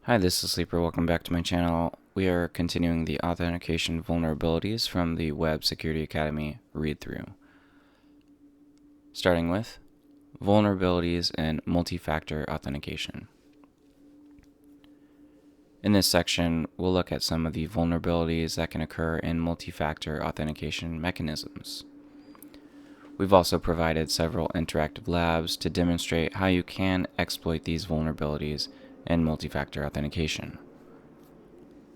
Hi, this is Sleeper. Welcome back to my channel. We are continuing the authentication vulnerabilities from the Web Security Academy read-through. Starting with vulnerabilities in multi-factor authentication. In this section, we'll look at some of the vulnerabilities that can occur in multi-factor authentication mechanisms. We've also provided several interactive labs to demonstrate how you can exploit these vulnerabilities in multi-factor authentication.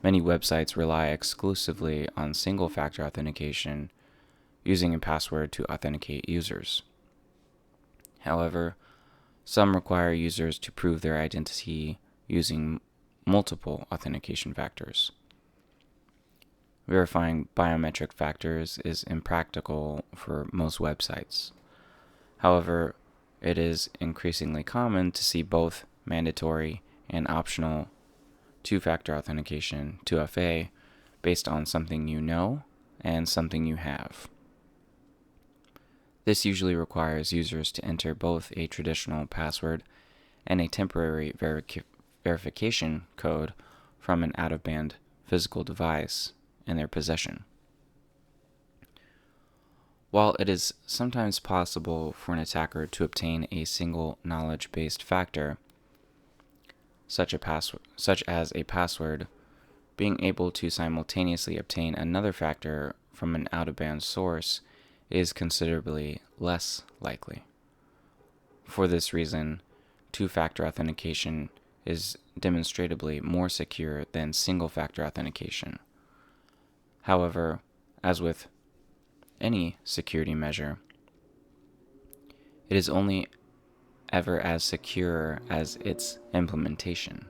Many websites rely exclusively on single-factor authentication, using a password to authenticate users. However, some require users to prove their identity using multiple authentication factors. Verifying biometric factors is impractical for most websites. However, it is increasingly common to see both mandatory and optional two-factor authentication, 2FA, based on something you know and something you have. This usually requires users to enter both a traditional password and a temporary verification code from an out-of-band physical device in their possession. While it is sometimes possible for an attacker to obtain a single knowledge-based factor, such as a password, being able to simultaneously obtain another factor from an out-of-band source is considerably less likely. For this reason, two-factor authentication is demonstrably more secure than single-factor authentication. However, as with any security measure, it is only ever as secure as its implementation.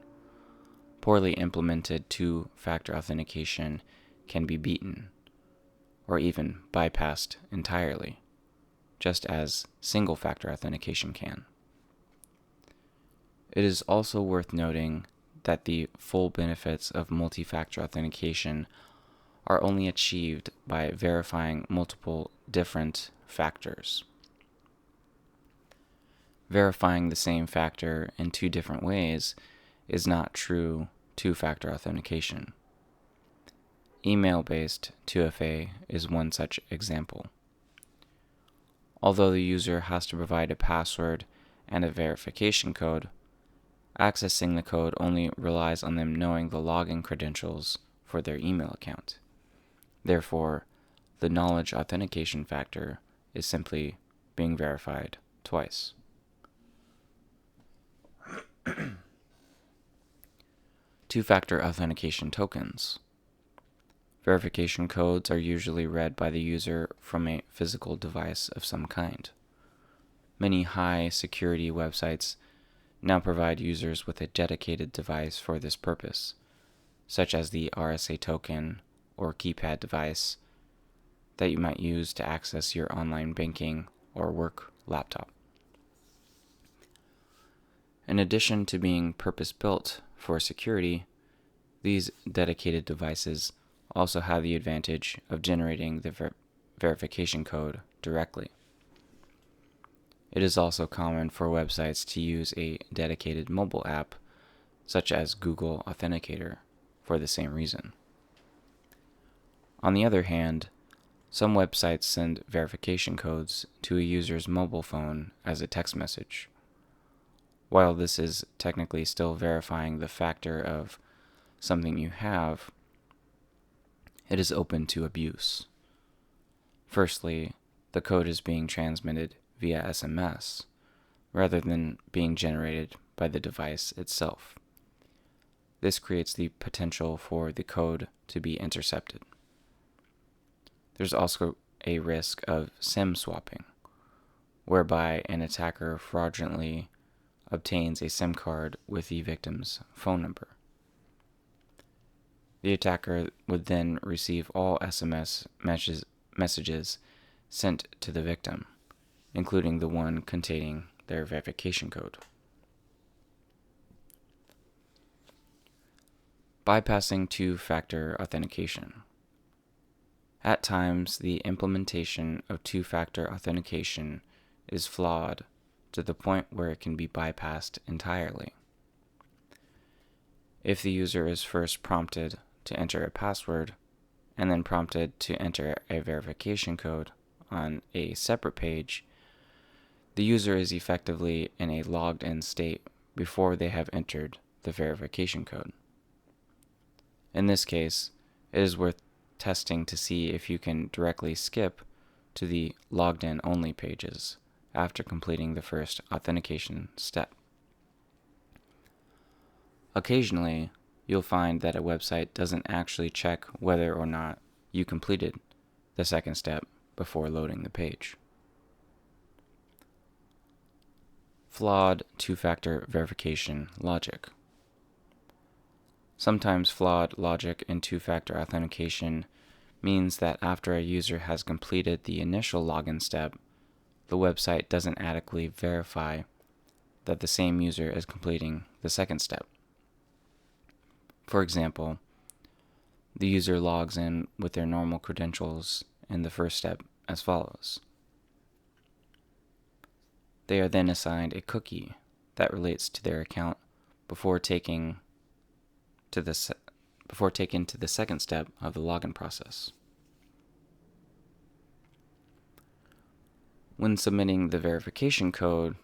Poorly implemented two-factor authentication can be beaten, or even bypassed entirely, just as single-factor authentication can. It is also worth noting that the full benefits of multi-factor authentication are only achieved by verifying multiple different factors. Verifying the same factor in two different ways is not true two-factor authentication. Email-based 2FA is one such example. Although the user has to provide a password and a verification code, accessing the code only relies on them knowing the login credentials for their email account. Therefore, the knowledge authentication factor is simply being verified twice. Two-factor authentication tokens. Verification codes are usually read by the user from a physical device of some kind. Many high-security websites now provide users with a dedicated device for this purpose, such as the RSA token or keypad device that you might use to access your online banking or work laptop. In addition to being purpose-built for security, these dedicated devices also have the advantage of generating the verification code directly. It is also common for websites to use a dedicated mobile app, such as Google Authenticator, for the same reason. On the other hand, some websites send verification codes to a user's mobile phone as a text message. While this is technically still verifying the factor of something you have, it is open to abuse. Firstly, the code is being transmitted via SMS rather than being generated by the device itself. This creates the potential for the code to be intercepted. There's also a risk of SIM swapping, whereby an attacker fraudulently obtains a SIM card with the victim's phone number. The attacker would then receive all SMS messages sent to the victim, including the one containing their verification code. Bypassing two-factor authentication. At times, the implementation of two-factor authentication is flawed to the point where it can be bypassed entirely. if the user is first prompted to enter a password and then prompted to enter a verification code on a separate page, the user is effectively in a logged-in state before they have entered the verification code. In this case, it is worth testing to see if you can directly skip to the logged-in only pages after completing the first authentication step. Occasionally, you'll find that a website doesn't actually check whether or not you completed the second step before loading the page. Flawed two-factor verification logic. Sometimes flawed logic in two-factor authentication means that after a user has completed the initial login step, the website doesn't adequately verify that the same user is completing the second step. For example, the user logs in with their normal credentials in the first step as follows. They are then assigned a cookie that relates to their account before taken to the second step of the login process. When submitting the verification code,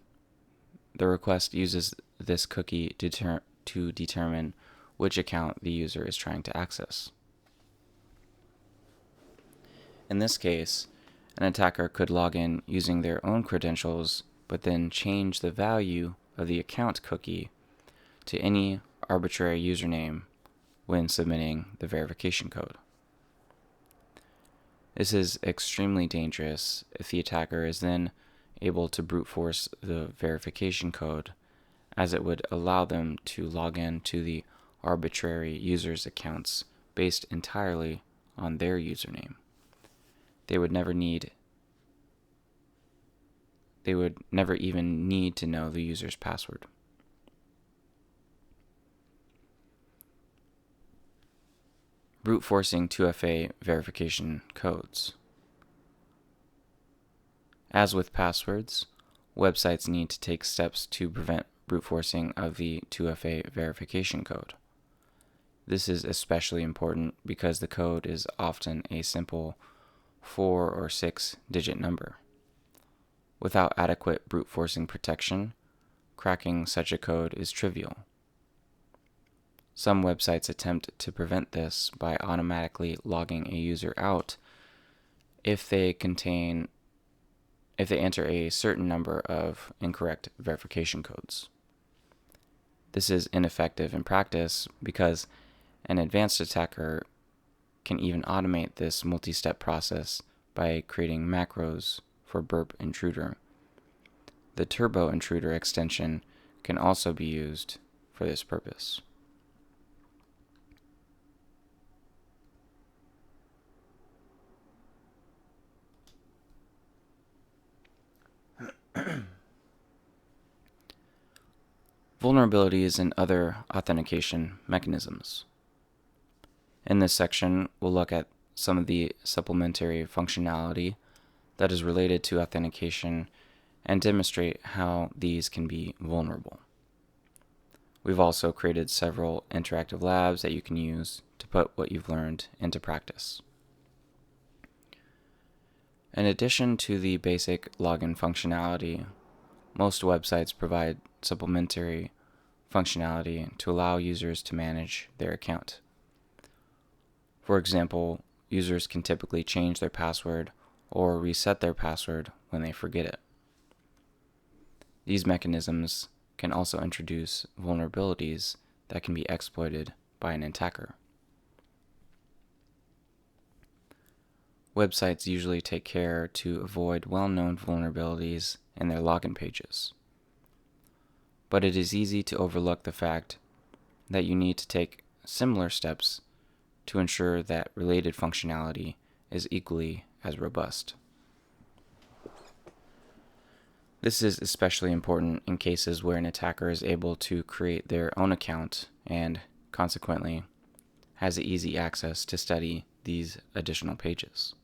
the request uses this cookie to determine which account the user is trying to access. In this case, an attacker could log in using their own credentials, but then change the value of the account cookie to any arbitrary username when submitting the verification code. This is extremely dangerous if the attacker is then able to brute force the verification code, as it would allow them to log in to the arbitrary users' accounts based entirely on their username. They would never even need to know the user's password. Brute forcing 2FA verification codes. As with passwords, websites need to take steps to prevent brute forcing of the 2FA verification code. This is especially important because the code is often a simple 4 or 6-digit number. Without adequate brute forcing protection, cracking such a code is trivial. Some websites attempt to prevent this by automatically logging a user out if they enter a certain number of incorrect verification codes. This is ineffective in practice because an advanced attacker can even automate this multi-step process by creating macros for burp intruder. The turbo intruder extension can also be used for this purpose. Vulnerabilities and other authentication mechanisms. In this section, we'll look at some of the supplementary functionality that is related to authentication and demonstrate how these can be vulnerable. We've also created several interactive labs that you can use to put what you've learned into practice. In addition to the basic login functionality, most websites provide supplementary functionality to allow users to manage their account. For example, users can typically change their password or reset their password when they forget it. These mechanisms can also introduce vulnerabilities that can be exploited by an attacker. Websites usually take care to avoid well-known vulnerabilities in their login pages. But it is easy to overlook the fact that you need to take similar steps to ensure that related functionality is equally as robust. This is especially important in cases where an attacker is able to create their own account and, consequently, has easy access to study these additional pages.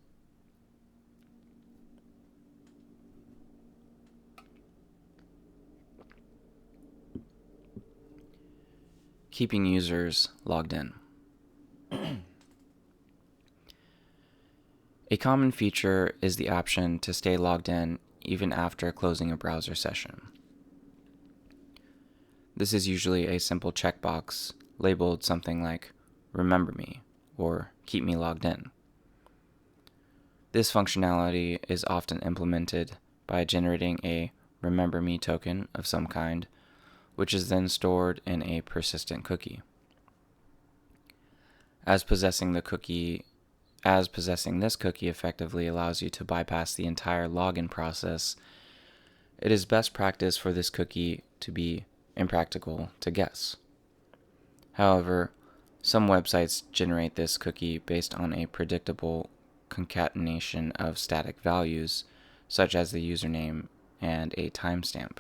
Keeping users logged in. A common feature is the option to stay logged in even after closing a browser session. This is usually a simple checkbox labeled something like "Remember me" or "Keep me logged in." This functionality is often implemented by generating a "Remember me" token of some kind, which is then stored in a persistent cookie. As possessing this cookie effectively allows you to bypass the entire login process, it is best practice for this cookie to be impractical to guess. However, some websites generate this cookie based on a predictable concatenation of static values, such as the username and a timestamp.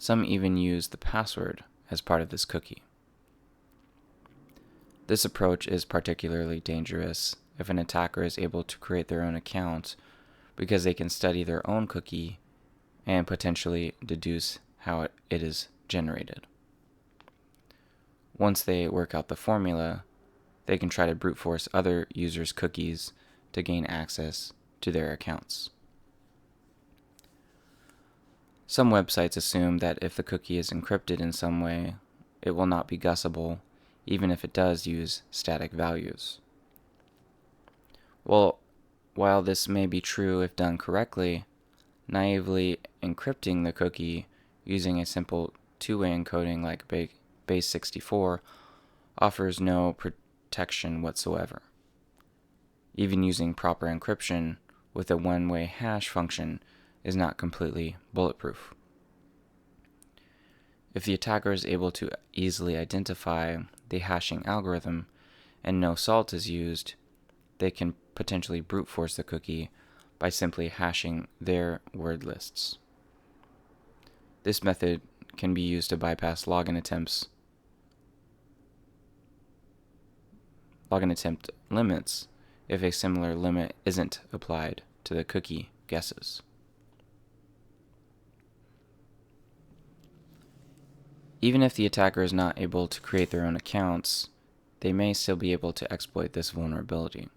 Some even use the password as part of this cookie. This approach is particularly dangerous if an attacker is able to create their own account, because they can study their own cookie and potentially deduce how it is generated. Once they work out the formula, they can try to brute force other users' cookies to gain access to their accounts. Some websites assume that if the cookie is encrypted in some way, it will not be guessable, even if it does use static values. Well, while this may be true if done correctly, naively encrypting the cookie using a simple two-way encoding like base64 offers no protection whatsoever. Even using proper encryption with a one-way hash function is not completely bulletproof. If the attacker is able to easily identify the hashing algorithm and no salt is used, they can potentially brute force the cookie by simply hashing their word lists. This method can be used to bypass login attempt limits if a similar limit isn't applied to the cookie guesses. Even if the attacker is not able to create their own accounts, they may still be able to exploit this vulnerability.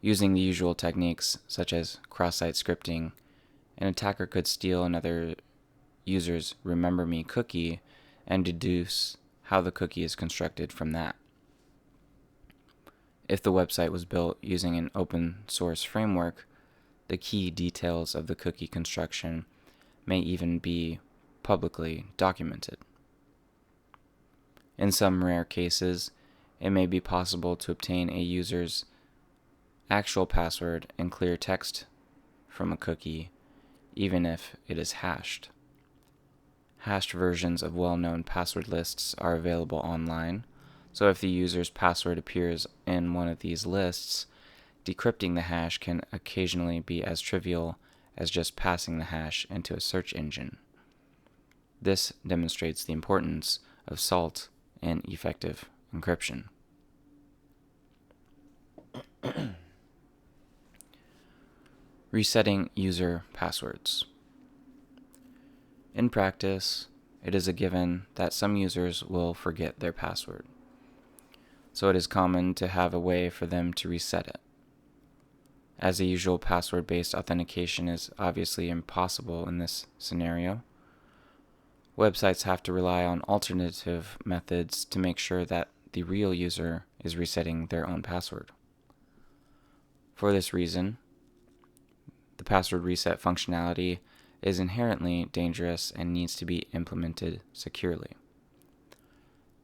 Using the usual techniques such as cross-site scripting, an attacker could steal another user's "Remember Me" cookie and deduce how the cookie is constructed from that. If the website was built using an open source framework, the key details of the cookie construction may even be publicly documented. In some rare cases, it may be possible to obtain a user's actual password in clear text from a cookie, even if it is hashed. Hashed versions of well-known password lists are available online, so if the user's password appears in one of these lists, decrypting the hash can occasionally be as trivial as just passing the hash into a search engine. This demonstrates the importance of SALT and effective encryption. Resetting user passwords. In practice, it is a given that some users will forget their password, so it is common to have a way for them to reset it. As the usual password-based authentication is obviously impossible in this scenario, websites have to rely on alternative methods to make sure that the real user is resetting their own password. For this reason, the password reset functionality is inherently dangerous and needs to be implemented securely.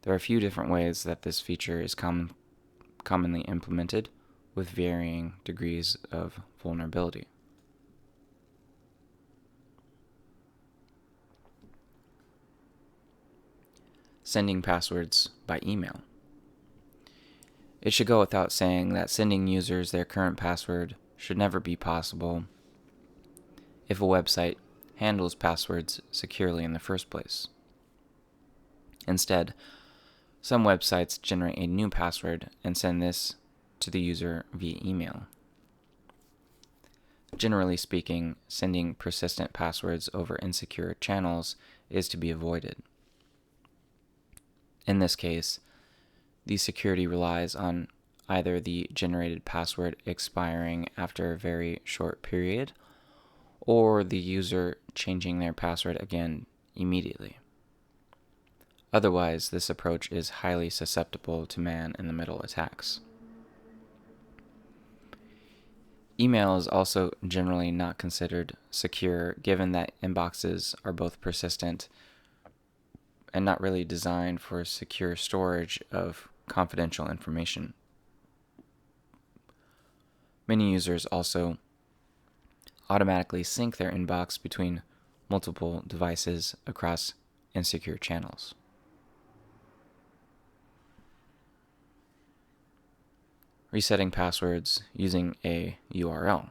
There are a few different ways that this feature is commonly implemented, with varying degrees of vulnerability. Sending passwords by email. It should go without saying that sending users their current password should never be possible if a website handles passwords securely in the first place. Instead, some websites generate a new password and send this to the user via email. Generally speaking, sending persistent passwords over insecure channels is to be avoided. In this case, the security relies on either the generated password expiring after a very short period or the user changing their password again immediately. Otherwise, this approach is highly susceptible to man-in-the-middle attacks. Email is also generally not considered secure, given that inboxes are both persistent and not really designed for secure storage of confidential information. Many users also automatically sync their inbox between multiple devices across insecure channels. Resetting passwords using a URL.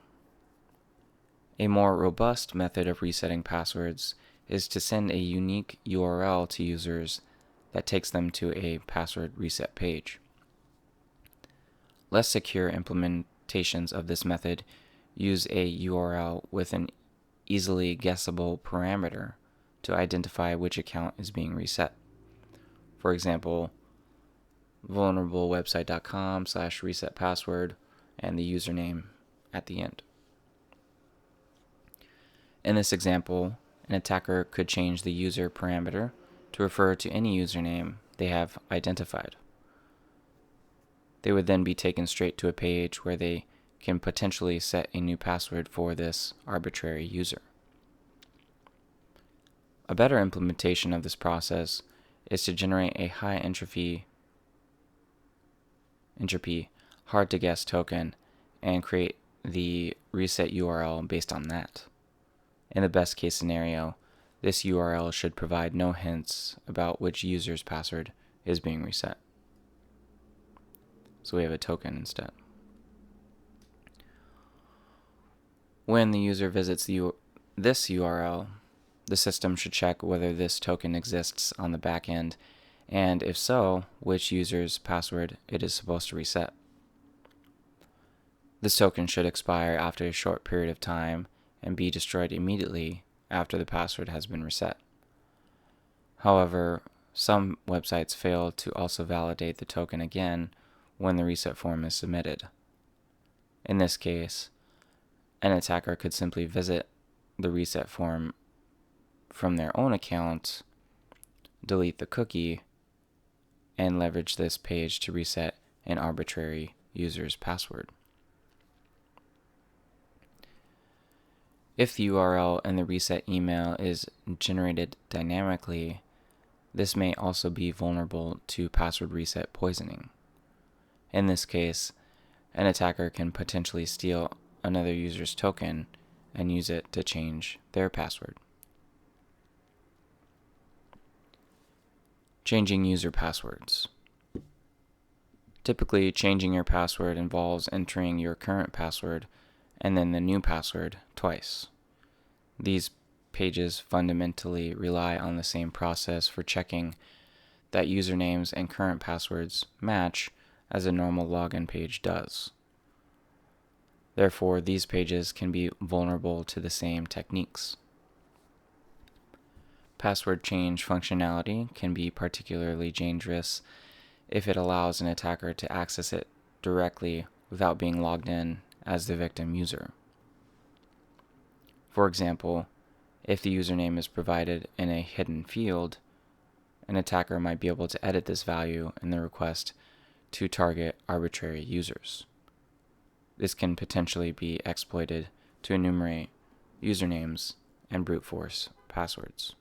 A more robust method of resetting passwords is to send a unique URL to users that takes them to a password reset page. Less secure implementations of this method use a URL with an easily guessable parameter to identify which account is being reset. For example, vulnerablewebsite.com/resetpassword and the username at the end. In this example, an attacker could change the user parameter to refer to any username they have identified. They would then be taken straight to a page where they can potentially set a new password for this arbitrary user. A better implementation of this process is to generate a high entropy, hard-to-guess token and create the reset URL based on that. In the best case scenario, this URL should provide no hints about which user's password is being reset. So we have a token instead. When the user visits this URL, the system should check whether this token exists on the back end, and if so, which user's password it is supposed to reset. This token should expire after a short period of time and be destroyed immediately after the password has been reset. However, some websites fail to also validate the token again when the reset form is submitted. In this case, an attacker could simply visit the reset form from their own account, delete the cookie, and leverage this page to reset an arbitrary user's password. If the URL in the reset email is generated dynamically, this may also be vulnerable to password reset poisoning. In this case, an attacker can potentially steal another user's token and use it to change their password. Changing user passwords. Typically, changing your password involves entering your current password and then the new password twice. These pages fundamentally rely on the same process for checking that usernames and current passwords match as a normal login page does. Therefore, these pages can be vulnerable to the same techniques. Password change functionality can be particularly dangerous if it allows an attacker to access it directly without being logged in as the victim user. For example, if the username is provided in a hidden field, an attacker might be able to edit this value in the request to target arbitrary users. This can potentially be exploited to enumerate usernames and brute force passwords.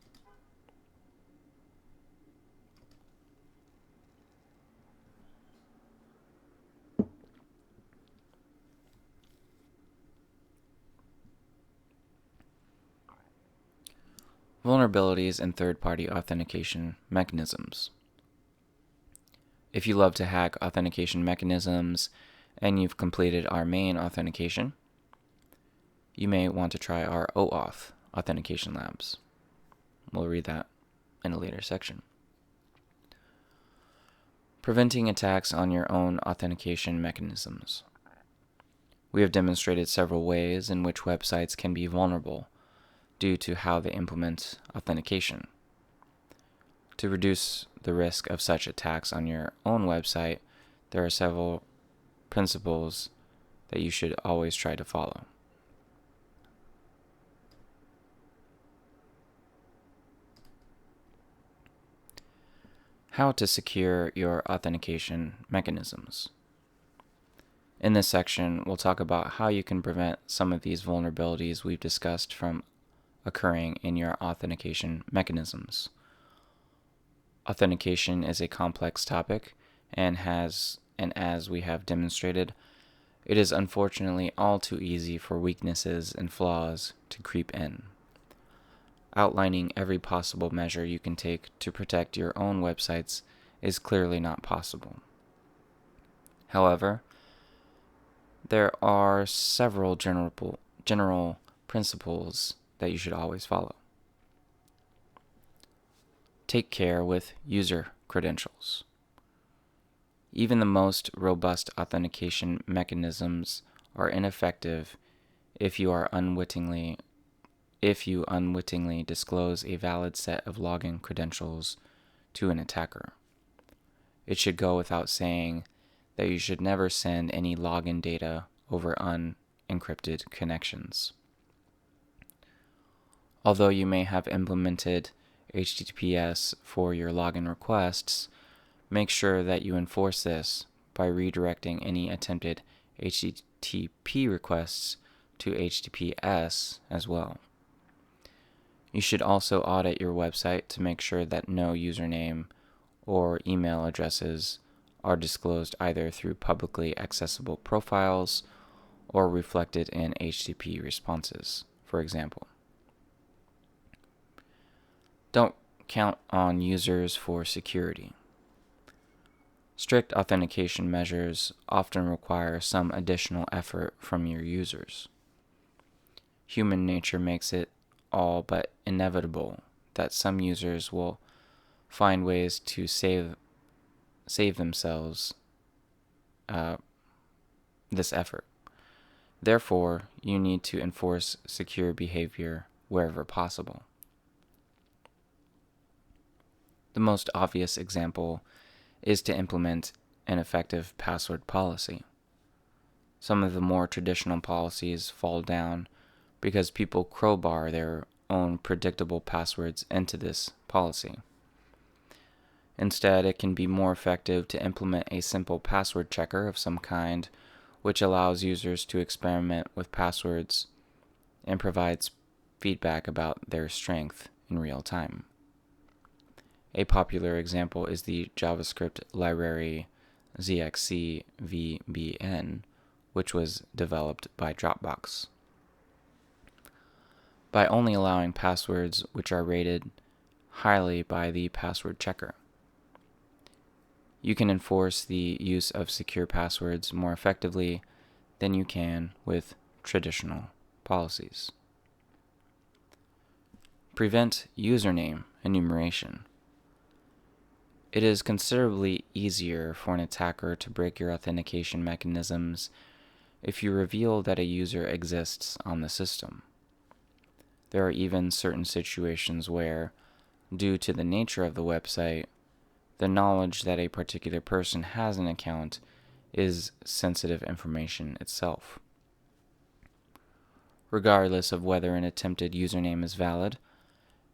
Vulnerabilities in third-party authentication mechanisms. If you love to hack authentication mechanisms and you've completed our main authentication, you may want to try our OAuth authentication labs. We'll read that in a later section. Preventing attacks on your own authentication mechanisms. We have demonstrated several ways in which websites can be vulnerable due to how they implement authentication. To reduce the risk of such attacks on your own website, there are several principles that you should always try to follow. How to secure your authentication mechanisms. In this section, we'll talk about how you can prevent some of these vulnerabilities we've discussed from occurring in your authentication mechanisms. Authentication is a complex topic, and as we have demonstrated, it is unfortunately all too easy for weaknesses and flaws to creep in. Outlining every possible measure you can take to protect your own websites is clearly not possible. However, there are several general principles that you should always follow. Take care with user credentials. Even the most robust authentication mechanisms are ineffective if you unwittingly disclose a valid set of login credentials to an attacker. It should go without saying that you should never send any login data over unencrypted connections. Although you may have implemented HTTPS for your login requests, make sure that you enforce this by redirecting any attempted HTTP requests to HTTPS as well. You should also audit your website to make sure that no username or email addresses are disclosed either through publicly accessible profiles or reflected in HTTP responses, for example. Don't count on users for security. Strict authentication measures often require some additional effort from your users. Human nature makes it all but inevitable that some users will find ways to save themselves this effort. Therefore, you need to enforce secure behavior wherever possible. The most obvious example is to implement an effective password policy. Some of the more traditional policies fall down because people crowbar their own predictable passwords into this policy. Instead, it can be more effective to implement a simple password checker of some kind, which allows users to experiment with passwords and provides feedback about their strength in real time. A popular example is the JavaScript library ZXCVBN, which was developed by Dropbox. By only allowing passwords which are rated highly by the password checker, you can enforce the use of secure passwords more effectively than you can with traditional policies. Prevent username enumeration. It is considerably easier for an attacker to break your authentication mechanisms if you reveal that a user exists on the system. There are even certain situations where, due to the nature of the website, the knowledge that a particular person has an account is sensitive information itself. Regardless of whether an attempted username is valid,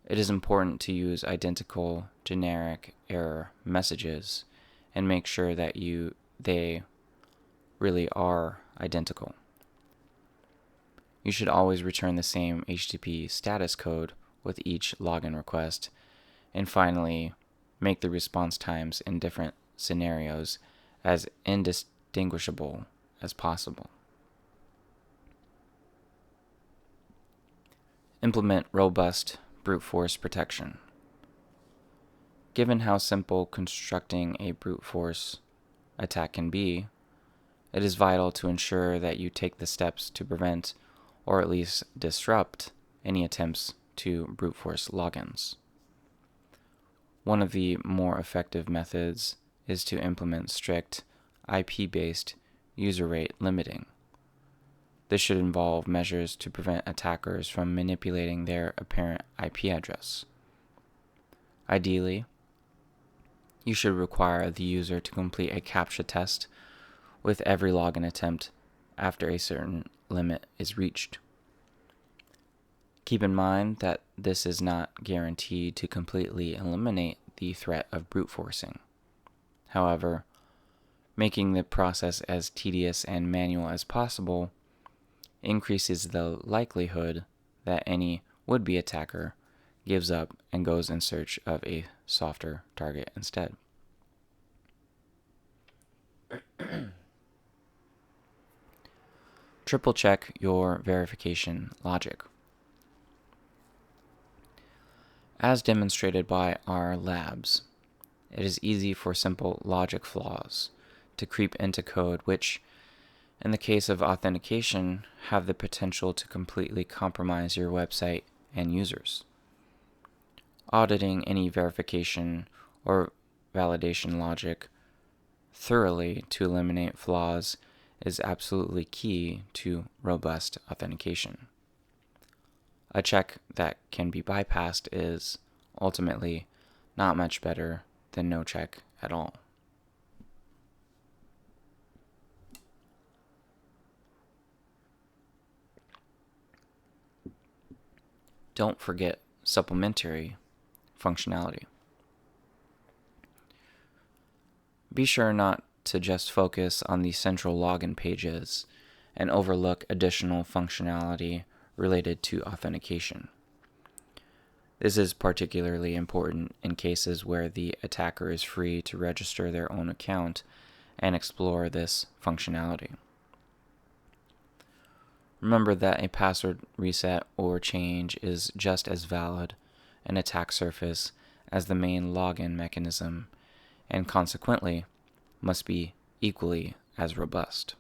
it is important to use identical generic error messages and make sure that they really are identical. You should always return the same HTTP status code with each login request, and finally, make the response times in different scenarios as indistinguishable as possible. Implement robust brute force protection. Given how simple constructing a brute force attack can be, it is vital to ensure that you take the steps to prevent or at least disrupt any attempts to brute force logins. One of the more effective methods is to implement strict IP-based user rate limiting. This should involve measures to prevent attackers from manipulating their apparent IP address. Ideally, You should require the user to complete a CAPTCHA test with every login attempt after a certain limit is reached. Keep in mind that this is not guaranteed to completely eliminate the threat of brute forcing. However, making the process as tedious and manual as possible increases the likelihood that any would-be attacker gives up and goes in search of a softer target instead. Triple check your verification logic. As demonstrated by our labs, it is easy for simple logic flaws to creep into code which, in the case of authentication, have the potential to completely compromise your website and users. Auditing any verification or validation logic thoroughly to eliminate flaws is absolutely key to robust authentication. A check that can be bypassed is, ultimately, not much better than no check at all. Don't forget supplementary functionality. Be sure not to just focus on the central login pages and overlook additional functionality related to authentication. This is particularly important in cases where the attacker is free to register their own account and explore this functionality. Remember that a password reset or change is just as valid an attack surface as the main login mechanism, and consequently must be equally as robust.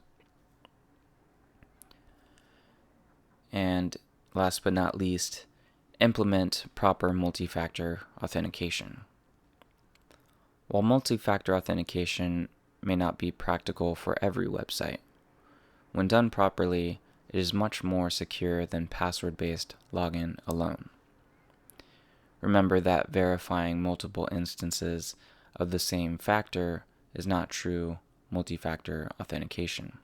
And last but not least, implement proper multi-factor authentication. While multi-factor authentication may not be practical for every website, when done properly, it is much more secure than password-based login alone. Remember that verifying multiple instances of the same factor is not true multi-factor authentication.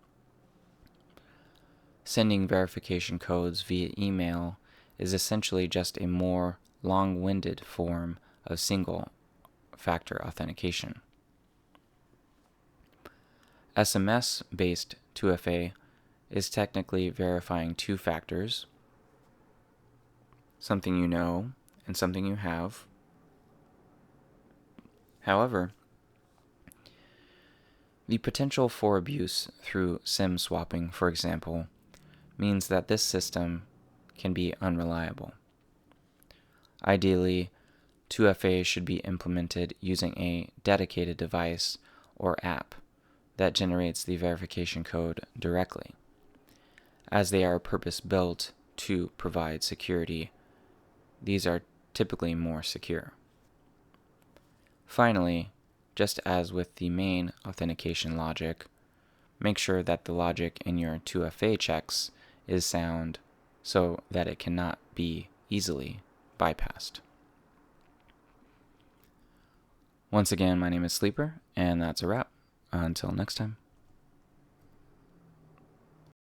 Sending verification codes via email is essentially just a more long-winded form of single-factor authentication. SMS-based 2FA is technically verifying two factors, something you know and something you have. However, the potential for abuse through SIM swapping, for example, means that this system can be unreliable. Ideally, 2FA should be implemented using a dedicated device or app that generates the verification code directly, as they are purpose-built to provide security. These are typically more secure. Finally, just as with the main authentication logic, make sure that the logic in your 2FA checks is sound so that it cannot be easily bypassed. Once again, my name is Sleeper, and that's a wrap. Until next time.